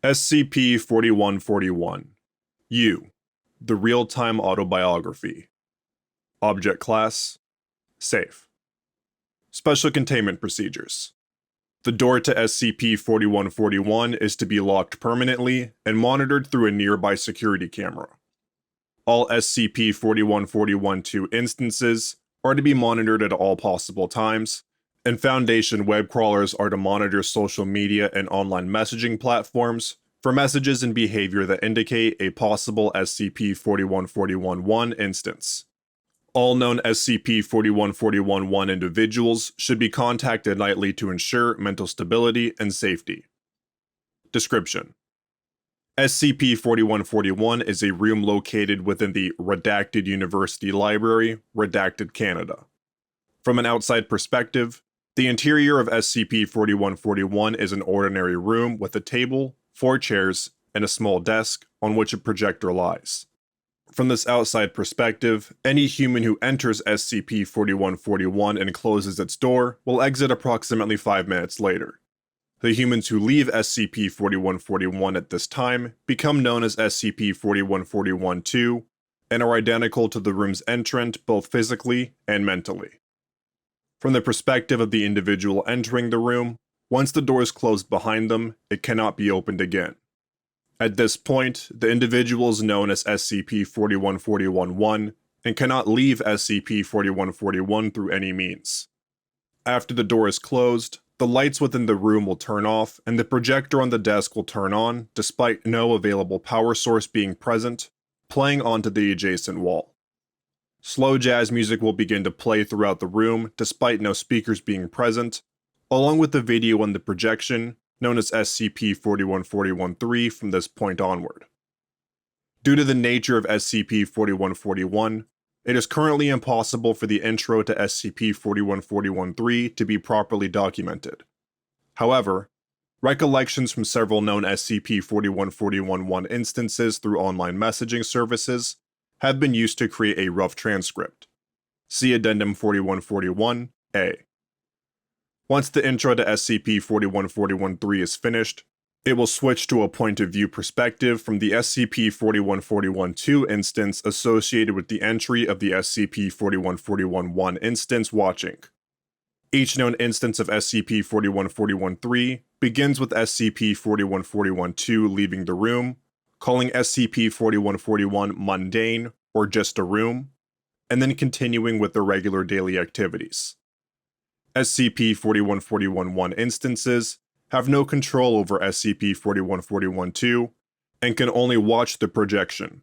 SCP-4141 U. The Real-Time Autobiography. Object Class: Safe. Special Containment Procedures. The door to SCP-4141 is to be locked permanently and monitored through a nearby security camera. All SCP-4141-2 instances are to be monitored at all possible times, and Foundation web crawlers are to monitor social media and online messaging platforms for messages and behavior that indicate a possible SCP-4141-1 instance. All known SCP-4141-1 individuals should be contacted nightly to ensure mental stability and safety. Description: SCP-4141 is a room located within the Redacted University Library, Redacted Canada. From an outside perspective, the interior of SCP-4141 is an ordinary room with a table, 4 chairs, and a small desk on which a projector lies. From this outside perspective, any human who enters SCP-4141 and closes its door will exit approximately 5 minutes later. The humans who leave SCP-4141 at this time become known as SCP-4141-2 and are identical to the room's entrant both physically and mentally. From the perspective of the individual entering the room, once the door is closed behind them, it cannot be opened again. At this point, the individual is known as SCP-4141-1 and cannot leave SCP-4141 through any means. After the door is closed, the lights within the room will turn off and the projector on the desk will turn on despite no available power source being present, playing onto the adjacent wall. Slow jazz music will begin to play throughout the room despite no speakers being present, along with the video on the projection, known as SCP-4141-3 from this point onward. Due to the nature of SCP-4141, it is currently impossible for the intro to SCP-4141-3 to be properly documented. However, recollections from several known SCP-4141-1 instances through online messaging services have been used to create a rough transcript. See Addendum 4141-A. Once the intro to SCP-4141-3 is finished, it will switch to a point-of-view perspective from the SCP-4141-2 instance associated with the entry of the SCP-4141-1 instance watching. Each known instance of SCP-4141-3 begins with SCP-4141-2 leaving the room, calling SCP-4141 mundane or just a room, and then continuing with their regular daily activities. SCP-4141-1 instances have no control over SCP-4141-2 and can only watch the projection.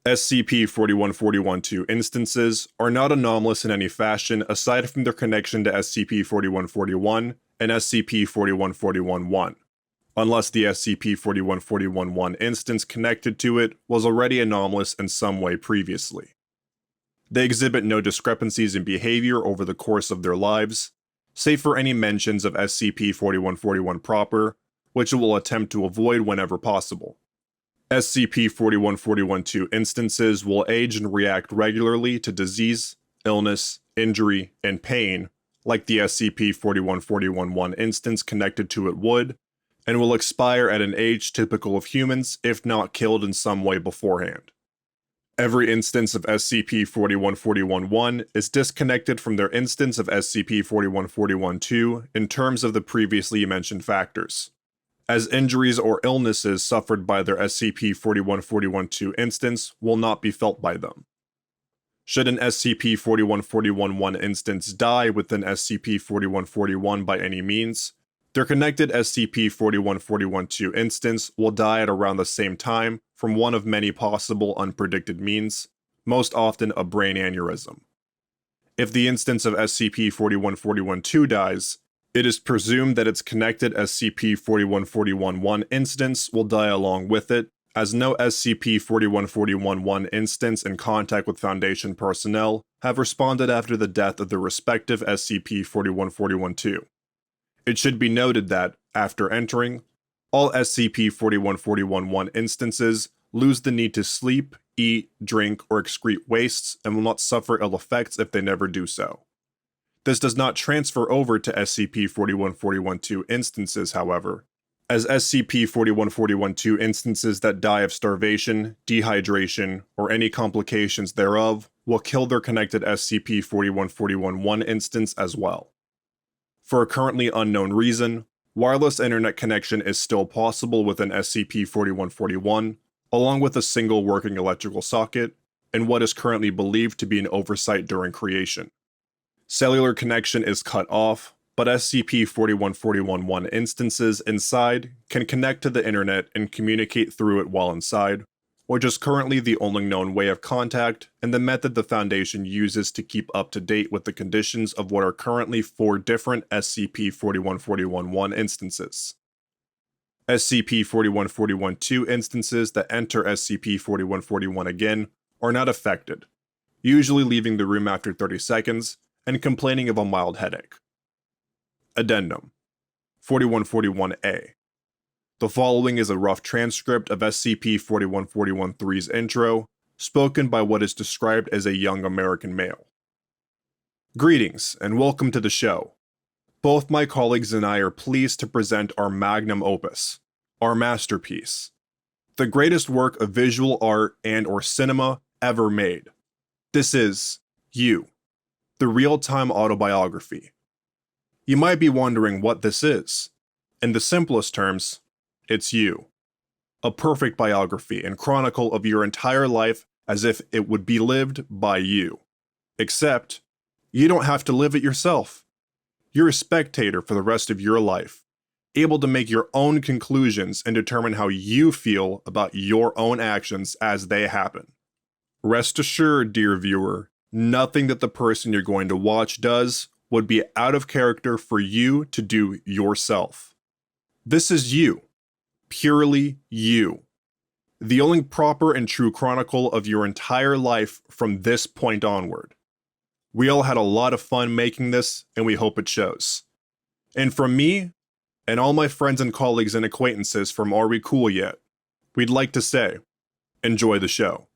SCP-4141-2 instances are not anomalous in any fashion aside from their connection to SCP-4141 and SCP-4141-1, unless the SCP-4141-1 instance connected to it was already anomalous in some way previously. They exhibit no discrepancies in behavior over the course of their lives, save for any mentions of SCP-4141 proper, which it will attempt to avoid whenever possible. SCP-4141-2 instances will age and react regularly to disease, illness, injury, and pain, like the SCP-4141-1 instance connected to it would, and will expire at an age typical of humans if not killed in some way beforehand. Every instance of SCP-4141-1 is disconnected from their instance of SCP-4141-2 in terms of the previously mentioned factors, as injuries or illnesses suffered by their SCP-4141-2 instance will not be felt by them. Should an SCP-4141-1 instance die within SCP-4141 by any means, their connected SCP-4141-2 instance will die at around the same time from one of many possible unpredicted means, most often a brain aneurysm. If the instance of SCP-4141-2 dies, it is presumed that its connected SCP-4141-1 instance will die along with it, as no SCP-4141-1 instance in contact with Foundation personnel have responded after the death of their respective SCP-4141-2. It should be noted that, after entering, all SCP-4141-1 instances lose the need to sleep, eat, drink, or excrete wastes and will not suffer ill effects if they never do so. This does not transfer over to SCP-4141-2 instances, however, as SCP-4141-2 instances that die of starvation, dehydration, or any complications thereof will kill their connected SCP-4141-1 instance as well. For a currently unknown reason, wireless internet connection is still possible within SCP-4141, along with a single working electrical socket, and what is currently believed to be an oversight during creation. Cellular connection is cut off, but SCP-4141-1 instances inside can connect to the internet and communicate through it while inside, which is currently the only known way of contact and the method the Foundation uses to keep up to date with the conditions of what are currently 4 different SCP-4141-1 instances. SCP-4141-2 instances that enter SCP-4141 again are not affected, usually leaving the room after 30 seconds and complaining of a mild headache. Addendum 4141-A. The following is a rough transcript of SCP-4141-3's intro, spoken by what is described as a young American male. Greetings, and welcome to the show. Both my colleagues and I are pleased to present our magnum opus, our masterpiece, the greatest work of visual art and/or cinema ever made. This is You, the Real-Time Autobiography. You might be wondering what this is. In the simplest terms, it's you. A perfect biography and chronicle of your entire life as if it would be lived by you. Except, you don't have to live it yourself. You're a spectator for the rest of your life, able to make your own conclusions and determine how you feel about your own actions as they happen. Rest assured, dear viewer, nothing that the person you're going to watch does would be out of character for you to do yourself. This is you. Purely you. The only proper and true chronicle of your entire life from this point onward. We all had a lot of fun making this, and we hope it shows. And from me, and all my friends and colleagues and acquaintances from Are We Cool Yet, we'd like to say, enjoy the show.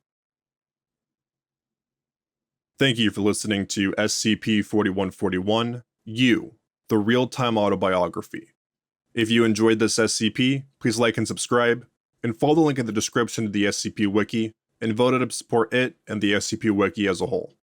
Thank you for listening to SCP-4141, You, the Real-Time Autobiography. If you enjoyed this SCP, please like and subscribe, and follow the link in the description to the SCP Wiki, and vote to support it and the SCP Wiki as a whole.